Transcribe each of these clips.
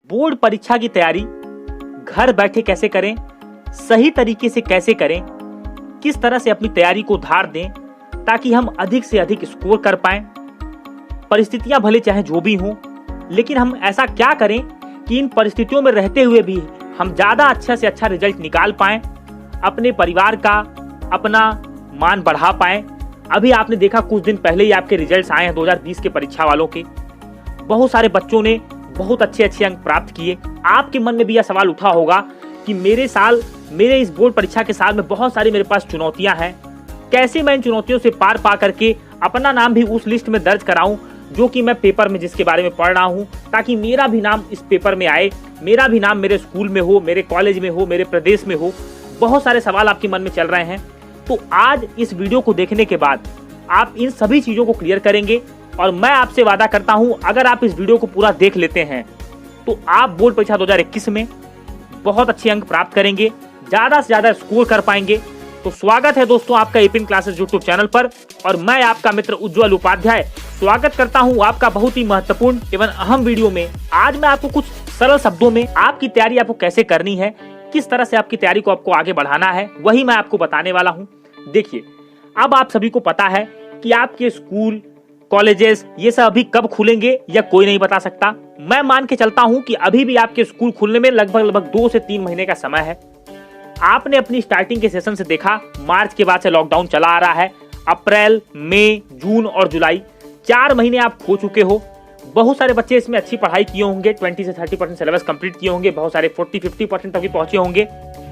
Board परीक्षा की तैयारी घर बैठे कैसे करें, सही तरीके से कैसे करें, किस तरह से अपनी तैयारी को धार दें ताकि हम अधिक से अधिक स्कोर कर पाएं। परिस्थितियां भले चाहे जो भी हों, लेकिन हम ऐसा क्या करें कि इन परिस्थितियों में रहते हुए भी हम ज्यादा अच्छा से अच्छा रिजल्ट निकाल पाएं, अपने परिवार का, अपना मान बढ़ा पाएं। अभी आपने देखा कुछ दिन पहले ही आपके रिजल्ट्स आए हैं 2020 के परीक्षा वालों के। बहुत सारे बच्चों ने बहुत अच्छे अच्छे अंक प्राप्त किए। आपके मन में भी यह सवाल उठा होगा कि मेरे इस बोर्ड परीक्षा के साल में बहुत सारी मेरे पास चुनौतियां हैं, कैसे मैं इन चुनौतियों से पार पा करके अपना नाम भी उस लिस्ट में दर्ज कराऊं जो कि मैं पेपर में जिसके बारे में पढ़ रहा हूं, ताकि मेरा भी नाम इस पेपर में आए, मेरा भी नाम मेरे स्कूल में हो, मेरे कॉलेज में हो, मेरे प्रदेश में हो। बहुत सारे सवाल आपके मन में चल रहे हैं। तो आज इस वीडियो को देखने के बाद आप इन सभी चीजों को क्लियर करेंगे और मैं आपसे वादा करता हूं, अगर आप इस वीडियो को पूरा देख लेते हैं तो आप बोर्ड परीक्षा 2021 में बहुत अच्छे अंक प्राप्त करेंगे, ज्यादा से ज्यादा स्कोर कर पाएंगे। तो स्वागत है दोस्तों आपका एपिन क्लासेस यूट्यूब चैनल पर, और मैं आपका मित्र उज्जवल उपाध्याय स्वागत करता हूं आपका बहुत ही महत्वपूर्ण एवं अहम वीडियो में। आज मैं आपको कुछ सरल शब्दों में आपकी तैयारी आपको कैसे करनी है, किस तरह से आपकी तैयारी को आपको आगे बढ़ाना है, वही मैं आपको बताने वाला हूं। देखिए, अब आप सभी को पता है कि आपके स्कूल, कॉलेजेस ये सब अभी कब खुलेंगे या कोई नहीं बता सकता। मैं मान के चलता हूं कि अभी भी आपके स्कूल खुलने में लगभग 2 से 3 महीने का समय है। आपने अपनी स्टार्टिंग के सेशन से देखा, मार्च के बाद से लॉकडाउन चला आ रहा है। अप्रैल, मई, जून और जुलाई 4 महीने आप खो चुके हो। बहुत सारे बच्चे इसमें अच्छी पढ़ाई किए होंगे, 20 से 30% सिलेबस कंप्लीट किए होंगे, बहुत सारे 40-50% तक भी पहुंचे होंगे।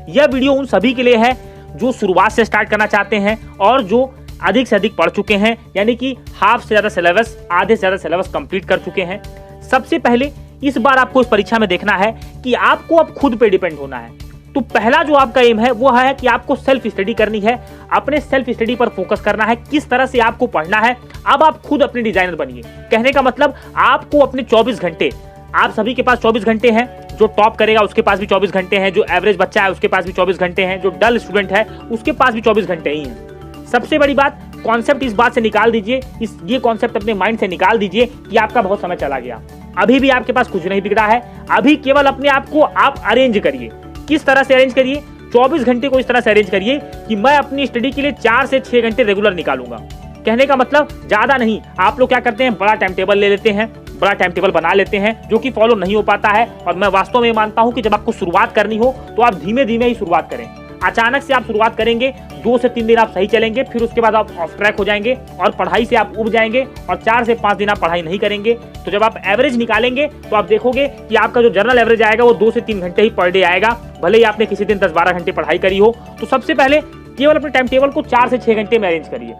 यह वीडियो उन सभी के लिए है जो शुरुआत से स्टार्ट करना चाहते हैं और जो अधिक से अधिक पढ़ चुके हैं, यानी कि हाफ से ज्यादा सिलेबस, आधे से ज्यादा सिलेबस कंप्लीट कर चुके हैं। सबसे पहले इस बार आपको इस परीक्षा में देखना है कि आपको अब खुद पे डिपेंड होना है। तो पहला जो आपका एम है वो है कि आपको सेल्फ स्टडी करनी है, अपने सेल्फ स्टडी पर फोकस करना है, किस तरह से आपको पढ़ना है। अब आप खुद अपने डिजाइनर बनिए। कहने का मतलब आपको अपने 24 घंटे, आप सभी के पास 24 घंटे हैं, जो टॉप करेगा उसके पास भी 24 घंटे हैं, जो एवरेज बच्चा है उसके पास भी 24 घंटे हैं, जो डल स्टूडेंट है उसके पास भी 24 घंटे ही हैं। सबसे बड़ी बात, कॉन्सेप्ट इस बात से निकाल दीजिए, ये कॉन्सेप्ट अपने माइंड से निकाल दीजिए कि आपका बहुत समय चला गया। अभी भी आपके पास कुछ नहीं बिगड़ा है। अभी केवल अपने आप को आप अरेंज करिए। किस तरह से अरेंज करिए? 24 घंटे को इस तरह से अरेंज करिए कि मैं अपनी स्टडी के लिए 4 से 6 घंटे रेगुलर निकालूंगा। कहने का मतलब ज्यादा नहीं। आप लोग क्या करते हैं, बड़ा टाइम टेबल ले लेते हैं, बड़ा टाइम टेबल बना लेते हैं, जो कि फॉलो नहीं हो पाता है। और मैं वास्तव में मानता हूं कि जब आपको शुरुआत करनी हो तो आप धीमे धीमे ही शुरुआत करें। अचानक से आप शुरुआत करेंगे, 2 से 3 दिन आप सही चलेंगे, फिर उसके बाद आप ऑफ ट्रैक हो जाएंगे और पढ़ाई से आप उब जाएंगे और 4 से 5 दिन आप पढ़ाई नहीं करेंगे। तो जब आप एवरेज निकालेंगे तो आप देखोगे कि आपका जो जनरल एवरेज आएगा वो 2 से 3 घंटे ही पर डे आएगा, भले ही आपने किसी दिन 10-12 घंटे पढ़ाई करी हो। तो सबसे पहले केवल अपने टाइम टेबल को 4 से 6 घंटे में अरेंज करिए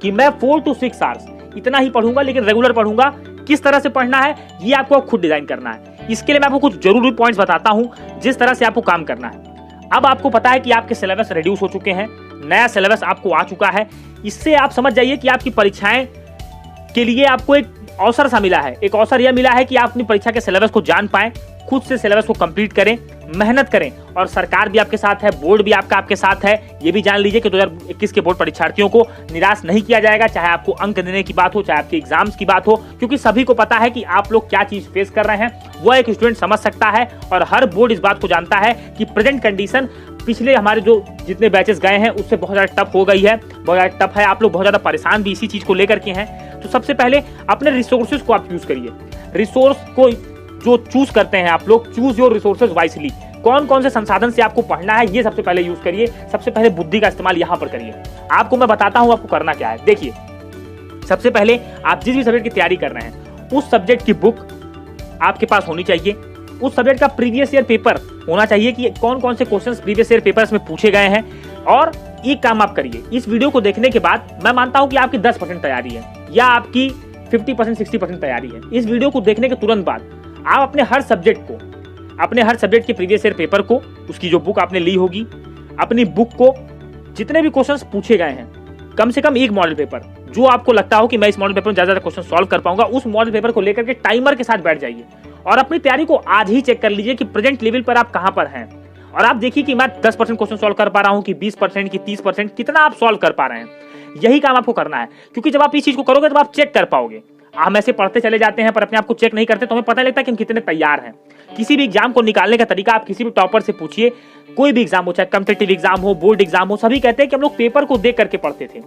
कि मैं 4 to 6 आवर्स इतना ही पढ़ूंगा, लेकिन रेगुलर पढ़ूंगा। किस तरह से पढ़ना है ये आपको खुद डिजाइन करना है। इसके लिए मैं आपको कुछ जरूरी पॉइंट्स बताता हूं जिस तरह से आपको काम करना है। अब आपको पता है कि आपके सिलेबस रिड्यूस हो चुके हैं, नया सिलेबस आपको आ चुका है। इससे आप समझ जाइए कि आपकी परीक्षाएं के लिए आपको एक अवसर सा मिला है। एक अवसर यह मिला है कि आप अपनी परीक्षा के सिलेबस को जान पाएं, खुद से सिलेबस को कंप्लीट करें, मेहनत करें। और सरकार भी आपके साथ है, बोर्ड भी आपके साथ है। ये भी जान लीजिए कि 2021 के बोर्ड परीक्षार्थियों को निराश नहीं किया जाएगा, चाहे आपको अंक देने की बात हो, चाहे आपके एग्जाम्स की बात हो, क्योंकि सभी को पता है कि आप लोग क्या चीज फेस कर रहे हैं, वो एक स्टूडेंट समझ सकता है। और हर बोर्ड इस बात को जानता है कि प्रेजेंट कंडीशन पिछले हमारे जो जितने बैचेस गए हैं उससे बहुत ज्यादा टफ हो गई है, बहुत ज्यादा टफ है। आप लोग बहुत ज्यादा परेशान भी इसी चीज को लेकर के हैं। तो सबसे पहले अपने रिसोर्सेज को आप यूज करिए। रिसोर्स को जो चूज करते हैं आप लोग, चूज योर रिसोर्सेज वाइसली। कौन कौन से संसाधन से आपको पढ़ना है ये सबसे पहले यूज करिए। सबसे पहले बुद्धि का इस्तेमाल यहाँ पर करिए। आपको मैं बताता हूँ आपको करना क्या है। देखिए, सबसे पहले आप जिस भी सब्जेक्ट की तैयारी कर रहे हैं उस सब्जेक्ट की बुक आपके पास होनी चाहिए। उस सब्जेक्ट का प्रीवियस ईयर पेपर होना चाहिए कि कौन कौन से क्वेश्चंस प्रीवियस ईयर पेपर्स में पूछे गए हैं। और एक काम आप करिए, इस वीडियो को देखने के बाद मैं मानता हूं कि आपकी 10% तैयारी है या आपकी 50% 60% तैयारी है। इस वीडियो को देखने के तुरंत बाद आप अपने हर सब्जेक्ट के प्रीवियस ईयर पेपर को, उसकी जो बुक आपने ली होगी, अपनी बुक को जितने भी क्वेश्चंस पूछे गए हैं, कम से कम एक मॉडल पेपर जो आपको लगता हो कि मैं इस मॉडल पेपर में ज्यादा क्वेश्चन सॉल्व कर पाऊंगा, उस मॉडल पेपर को लेकर के टाइमर के साथ बैठ जाइए और अपनी तैयारी को आज ही चेक कर लीजिए कि प्रेजेंट लेवल पर आप कहां पर हैं। और आप देखिए कि मैं 10% क्वेश्चन सॉल्व कर पा रहा हूं कि 20% की 30%, कितना आप सॉल्व कर पा रहे हैं। यही काम आपको करना है, क्योंकि जब आप इस चीज को करोगे तब आप चेक कर पाओगे। हम ऐसे पढ़ते चले जाते हैं पर अपने आप को चेक नहीं करते, तो हमें पता नहीं लगता कि हम कितने तैयार हैं। किसी भी एग्जाम को निकालने का तरीका आप किसी भी टॉपर से पूछिए, कोई भी एग्जाम हो, चाहे कॉम्पिटिटिव एग्जाम हो, बोर्ड एग्जाम हो, सभी कहते हैं कि हम लोग पेपर को देख करके पढ़ते थे।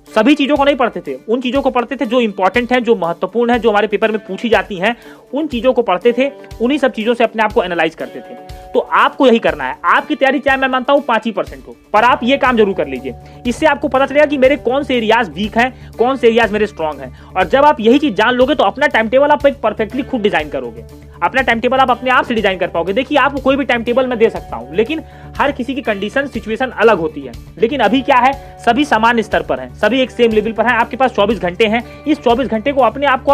सभी चीजों को नहीं पढ़ते थे, उन चीजों को पढ़ते थे जो इंपॉर्टेंट है, जो महत्वपूर्ण है, जो हमारे पेपर में पूछी जाती हैं, उन चीजों को पढ़ते थे, उन्हीं सब चीजों से अपने आप को एनालाइज करते थे। तो आपको यही करना है। आपकी तैयारी चाहे मैं मानता हूं 5% हो, पर आप ये काम जरूर कर लीजिए। इससे आपको पता चलेगा कि मेरे कौन से एरियाज वीक हैं, कौन से एरियाज मेरे स्ट्रांग हैं। और जब आप यही चीज जान लोगे तो अपना टाइम टेबल आप एक परफेक्टली खुद डिजाइन करोगे। अपना टाइम टेबल आप अपने आप से डिजाइन कर पाओगे। देखिए, आपको कोई भी टाइम टेबल मैं दे सकता हूं, लेकिन हर किसी की कंडीशन सिचुएशन अलग होती है। लेकिन अभी क्या है, सभी समान स्तर पर हैं, सभी एक सेम लेवल पर हैं। आपके पास 24 घंटे हैं। इस 24 घंटे को अपने आप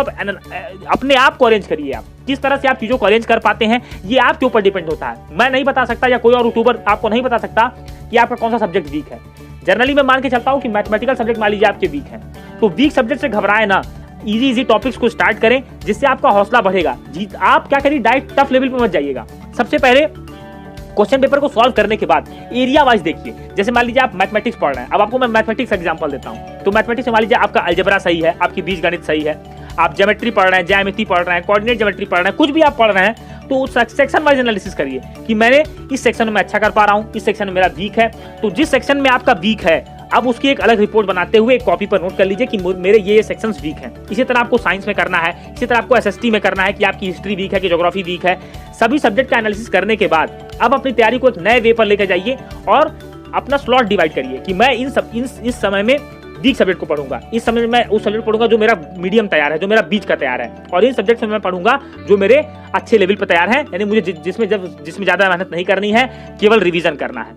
को अरेंज करिए। आप किस तरह से आप चीजों को अरेंज कर पाते हैं, ये आपके ऊपर डिपेंड होता है। मैं नहीं बता सकता या कोई और यूट्यूबर आपको नहीं बता सकता कि आपका कौन सा सब्जेक्ट वीक है। जनरली मैं मान के चलता हूं कि मैथमेटिकल सब्जेक्ट मान लीजिए आपके वीक है, तो वीक सब्जेक्ट से घबराए ना, इजी टॉपिक्स को स्टार्ट करें, जिससे आपका हौसला बढ़ेगा। आप क्या करिए, डायरेक्ट टफ लेवल पे मत जाइएगा। सबसे पहले क्वेश्चन पेपर को सॉल्व करने के बाद एरिया वाइज देखिए। जैसे मान लीजिए आप मैथमेटिक्स पढ़ रहे हैं, अब आपको मैं मैथमेटिक्स एग्जांपल देता हूं। तो मैथमेटिक्स में मान लीजिए आपका अलजेब्रा सही है, आपकी बीजगणित सही है, आप ज्योमेट्री पढ़ रहे हैं, ज्यामिति पढ़ रहे हैं, कोऑर्डिनेट ज्योमेट्री पढ़ रहे हैं, कुछ भी आप पढ़ रहे हैं, तो उस सेक्शन वाइज एनालिसिस करिए कि मैंने इस सेक्शन में अच्छा कर पा रहा हूं, इस सेक्शन में मेरा वीक है। तो जिस सेक्शन में आपका वीक है, अब उसकी एक अलग रिपोर्ट बनाते हुए एक कॉपी पर नोट कर लीजिए कि मेरे ये सेक्शंस वीक हैं। इसी तरह आपको साइंस में करना है, इसी तरह आपको एसएसटी में करना है कि आपकी हिस्ट्री वीक है कि ज्योग्राफी वीक है। सभी सब्जेक्ट का एनालिसिस करने के बाद अब अपनी तैयारी को एक नए वे पर लेकर जाइए और अपना स्लॉट डिवाइड करिए कि मैं इस समय में वीक सब्जेक्ट को पढ़ूंगा, इस समय में मैं उस सब्जेक्ट पढ़ूंगा जो मेरा मीडियम तैयार है, जो मेरा बीच का तैयार है, और इन सब्जेक्ट में मैं पढ़ूंगा जो मेरे अच्छे लेवल पर तैयार है, यानी मुझे जिसमें ज्यादा मेहनत नहीं करनी है, केवल रिवीजन करना है।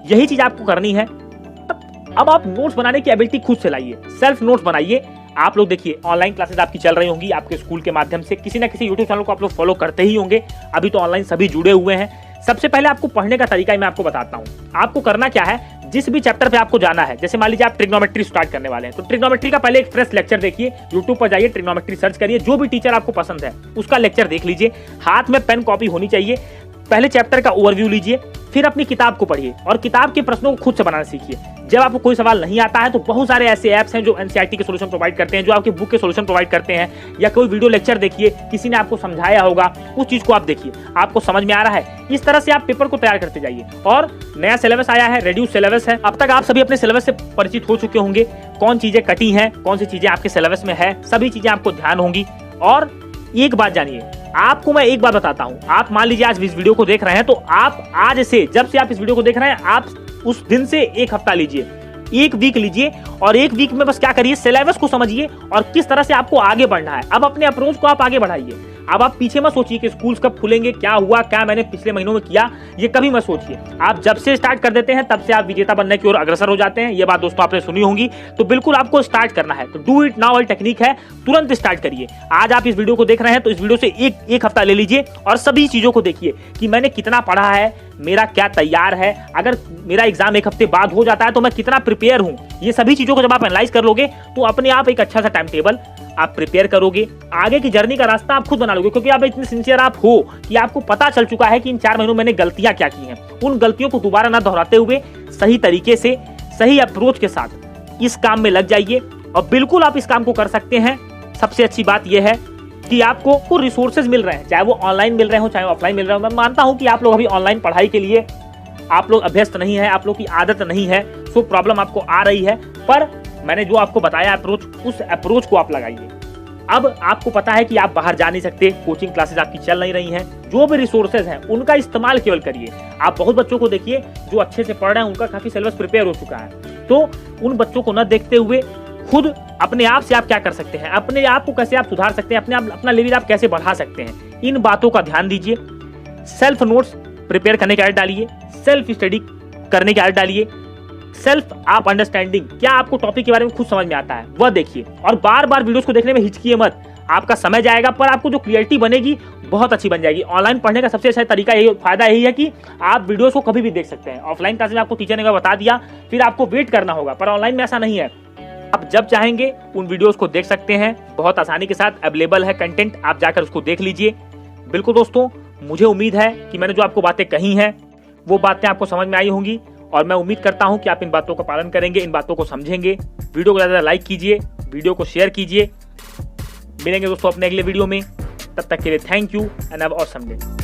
यही चीज आपको करनी है। अब आप नोट्स बनाने की एबिलिटी खुद से लाइए, सेल्फ नोट्स बनाइए। आप लोग देखिए, ऑनलाइन क्लासेस आपकी चल रही होंगी आपके स्कूल के माध्यम से, किसी ना किसी यूट्यूब चैनल को आप लोग फॉलो करते ही होंगे। अभी तो ऑनलाइन सभी जुड़े हुए हैं। सबसे पहले आपको पढ़ने का तरीका मैं आपको बताता हूं। आपको करना क्या है, जिस भी चैप्टर पे आपको जाना है, जैसे मान लीजिए आप ट्रिग्नोमेट्री स्टार्ट करने वाले हैं, तो ट्रिग्नोमेट्री का पहले एक फ्रेश लेक्चर देखिए। यूट्यूब पर जाइए, ट्रिग्नोमेट्री सर्च करिए, जो भी टीचर आपको पसंद है उसका लेक्चर देख लीजिए। हाथ में पेन कॉपी होनी चाहिए। पहले चैप्टर का ओवरव्यू लीजिए, फिर अपनी किताब को पढ़िए और किताब के प्रश्नों को खुद से बनाना सीखिए। जब आपको कोई सवाल नहीं आता है तो बहुत सारे ऐसे ऐप्स हैं जो एनसीईआरटी के सॉल्यूशन प्रोवाइड करते हैं, जो आपकी बुक के सॉल्यूशन प्रोवाइड करते हैं, या कोई वीडियो लेक्चर देखिए, किसी ने आपको समझाया होगा, उस चीज को आप देखिए, आपको समझ में आ रहा है। इस तरह से आप पेपर को तैयार करते जाइए। और नया सिलेबस आया है, रेड्यूस सिलेबस है। अब तक आप सभी अपने सिलेबस से परिचित हो चुके होंगे, कौन चीजें कटी हैं, कौन सी चीजें आपके सिलेबस में है, सभी चीजें आपको ध्यान होंगी। और एक बात जानिए, आपको मैं एक बात बताता हूं, आप मान लीजिए आज इस वीडियो को देख रहे हैं, तो आप आज से, जब से आप इस वीडियो को देख रहे हैं, आप उस दिन से एक हफ्ता लीजिए, एक वीक लीजिए, और एक वीक में बस क्या करिए, सिलेबस को समझिए और किस तरह से आपको आगे बढ़ना है। अब अपने अप्रोच को आप आगे बढ़ाइए। अब आप पीछे मत सोचिए कि स्कूल्स कब खुलेंगे, क्या हुआ, क्या मैंने पिछले महीनों में किया, ये कभी मत सोचिए। आप जब से स्टार्ट कर देते हैं तब से आप विजेता बनने की ओर अग्रसर हो जाते हैं। ये बात दोस्तों आपने सुनी होंगी। तो बिल्कुल आपको स्टार्ट करना है, तो डू इट नाउ वाली टेक्निक है, तुरंत स्टार्ट करिए। आज आप इस वीडियो को देख रहे हैं तो इस वीडियो से एक हफ्ता ले लीजिए और सभी चीजों को देखिए कि मैंने कितना पढ़ा है, मेरा क्या तैयार है, अगर मेरा एग्जाम एक हफ्ते बाद हो जाता है तो मैं कितना प्रिपेयर हूं। ये सभी चीजों को जब आप एनालाइज कर लोगे तो अपने आप एक अच्छा सा टाइम टेबल आप प्रिपेयर करोगे। आगे की जर्नी का रास्ता आप खुद बना लोगे, क्योंकि आप इतने सिंसियर आप हो कि आपको पता चल चुका है कि इन 4 महीनों में मैंने गलतियां क्या की हैं। उन गलतियों को दोबारा ना दोहराते हुए सही तरीके से, सही अप्रोच के साथ इस काम में लग जाइए और बिल्कुल आप इस काम को कर सकते हैं। सबसे अच्छी बात यह है कि आपको रिसोर्सेज मिल रहे हैं, चाहे वो ऑनलाइन मिल रहे हो चाहे ऑफलाइन मिल रहे हो। मैं मानता हूं कि आप लोग अभी ऑनलाइन पढ़ाई के लिए आप लोग अभ्यस्त नहीं है, आप लोग की आदत नहीं है, सो प्रॉब्लम आपको आ रही है। पर मैंने जो आपको बताया अप्रोच, उस अप्रोच को आप लगाइए। अब आपको पता है कि आप बाहर जा नहीं सकते, कोचिंग क्लासेस आपकी चल नहीं रही हैं, जो भी रिसोर्सेज हैं उनका इस्तेमाल केवल करिए। आप बहुत बच्चों को देखिए जो अच्छे से पढ़ रहे हैं, उनका काफी सिलेबस प्रिपेयर हो चुका है, तो उन बच्चों को न देखते हुए खुद अपने आप से आप क्या कर सकते हैं, अपने आप को कैसे आप सुधार सकते हैं, अपना लेवल आप कैसे बढ़ा सकते हैं, इन बातों का ध्यान दीजिए। सेल्फ नोट्स प्रिपेयर करने की आदत डालिए, सेल्फ स्टडी करने की आदत डालिए, सेल्फ आप अंडरस्टैंडिंग, क्या आपको टॉपिक के बारे में खुद समझ में आता है वह देखिए, और बार बार वीडियोस को देखने में हिचकिए मत। आपका समय जाएगा पर आपको जो क्लियरिटी बनेगी बहुत अच्छी बन जाएगी। ऑनलाइन पढ़ने का सबसे अच्छा तरीका यही, फायदा यही है कि आप वीडियोस को कभी भी देख सकते हैं। ऑफलाइन क्लास में आपको टीचर ने बता दिया, फिर आपको वेट करना होगा, पर ऑनलाइन में ऐसा नहीं है। आप जब चाहेंगे उन वीडियोस को देख सकते हैं, बहुत आसानी के साथ अवेलेबल है कंटेंट, आप जाकर उसको देख लीजिए। बिल्कुल दोस्तों, मुझे उम्मीद है कि मैंने जो आपको बातें कही हैं वो बातें आपको समझ में आई होंगी, और मैं उम्मीद करता हूं कि आप इन बातों का पालन करेंगे, इन बातों को समझेंगे। वीडियो को ज़्यादा लाइक कीजिए, वीडियो को शेयर कीजिए। मिलेंगे दोस्तों अपने अगले वीडियो में, तब तक के लिए thank you and have awesome day.